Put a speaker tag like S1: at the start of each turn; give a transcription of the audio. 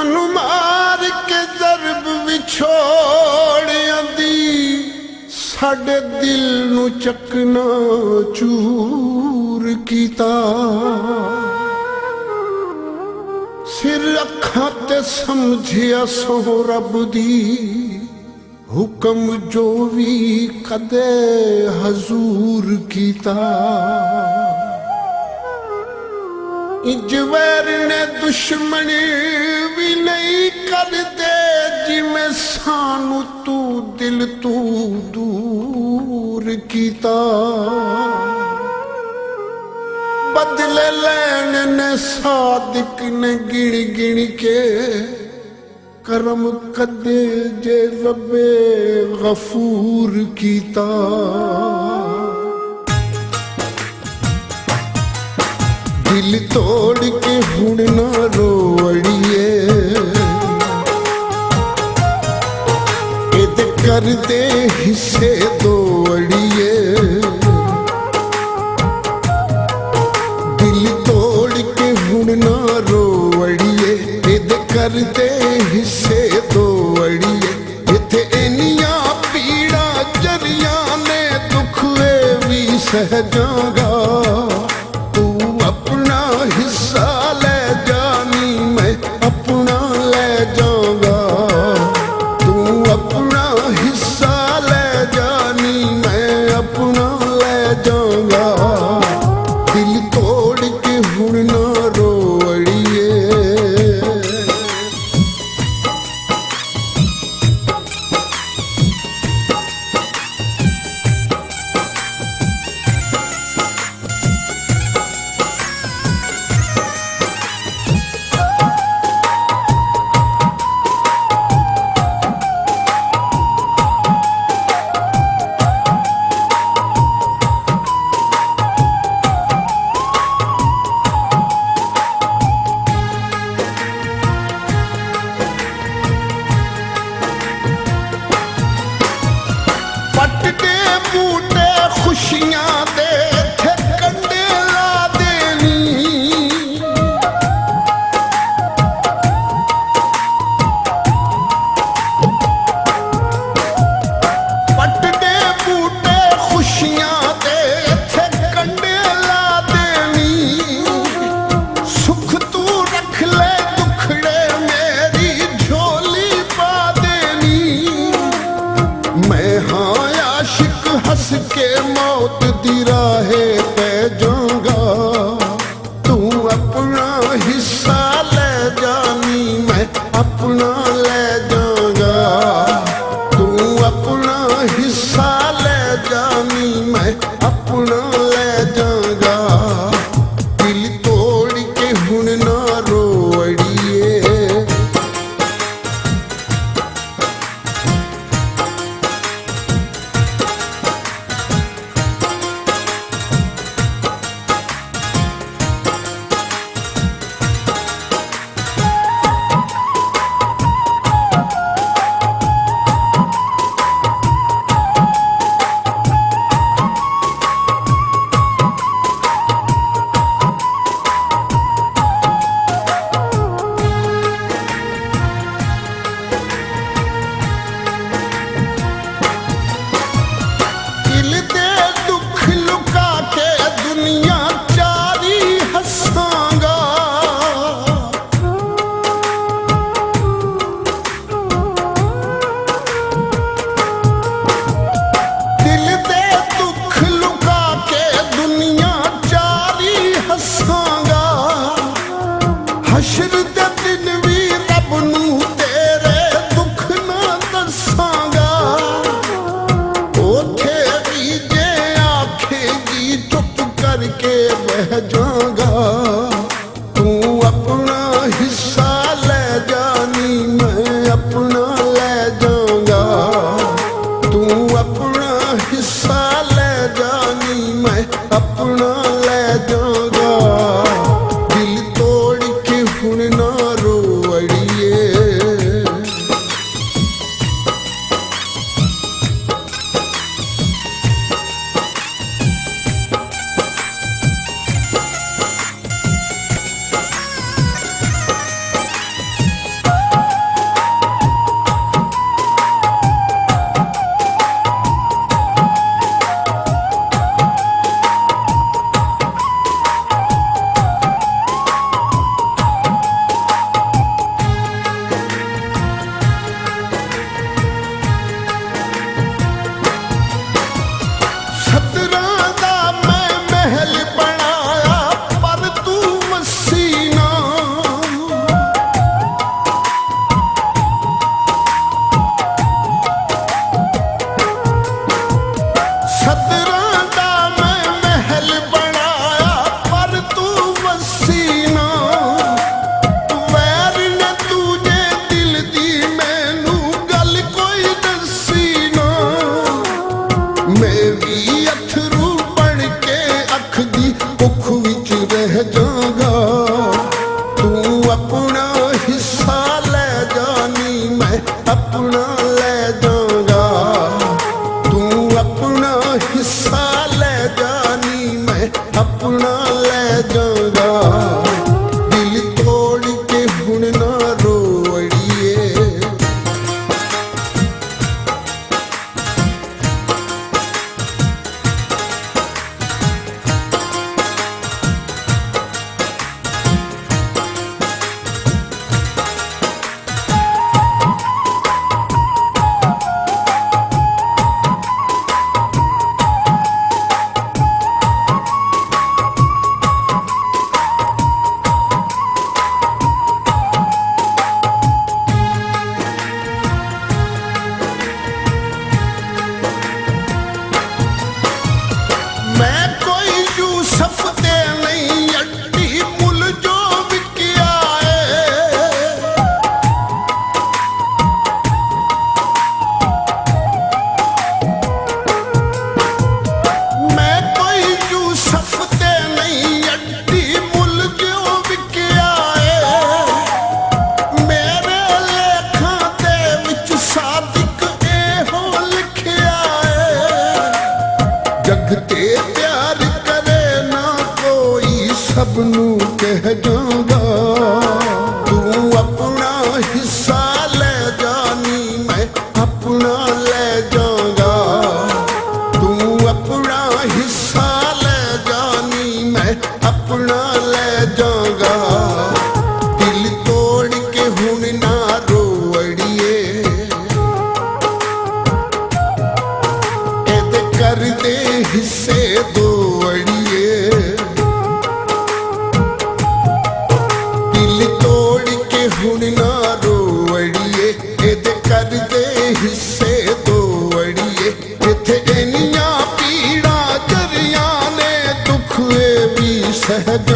S1: सानू मार के दरब विछोड़ियां दी साडे दिल नू चकना चूर कीता। सिर अखां ते समझिया सो रब दी हुक्म जो भी कदे हजूर कीता। इंज वैर ने दुश्मनी भी नहीं करदे जिवें सानू तू दिल तू दूर कीता। बदले लैन ने सादिक ने गिण गिण के करम कदे जे रब्बे गफूर कीता। दिल तोड़ के हुण ना रो अड़िए इद कर दे हिस्से दो अड़िए। दिल तोड़ के हुण ना रो अड़िए इद कर दे हिस्से दो अड़िए। इत्थे इन्नियां पीड़ा जरियां ने दुख भी सह जागा। तू अपना हिस्सा ले जानी मैं अपना ले जाऊंगा। तू अपना हिस्सा ले जानी मैं अपना ले जाऊंगा। दिल तोड़ के हुण ना रो अड़िए। बूटे खुशियां दे थे कंडे ला देनी। पटदे बूटे खुशियां दे थे कंडे ला देनी। सुख तू रख ले दुखड़े मेरी झोली पा देनी। मैं हाँ आशिक हंस के मौत दी राहे पे जाऊंगा। तू अपना हिस्सा ले जानी मैं अपना ले जाऊंगा। तू अपना हिस्सा ले जानी मैं अपना ले जाऊंगा। दिल तोड़ के हुण ना रो अड़िए। हशर दे दिन भी रब नू तेरे दुख ना दसांगा। ओथे भी जे आखेगी चुप करके बह जाऊंगा। तू अपना हिस्सा ले जानी मैं अपना ले जाऊंगा। तू अपना हिस्सा ले जानी मैं अपना ले जाऊंगा। दिल तोड़ के हुण ना रो अड़िए। जानी मैं अपना ले जाऊंगा दिल तोड़ के हुण ना रो अड़िए जगते प्यार करे ना कोई सबनू कह जाऊंगा तू अपना हिस्सा ले जानी मैं अपना ले जाऊंगा तू अपना हिस्सा ले जानी मैं अपना ले जाऊंगा दिल तोड़ के हुण ना रो अड़िए कर दे हिस्से दो अड़िए दिल तोड़ के हुण ना रो अड़िए एदे कर दे हिस्से दो अड़िए इथे इन्नियां पीड़ा जरियां ने दुख भी सहज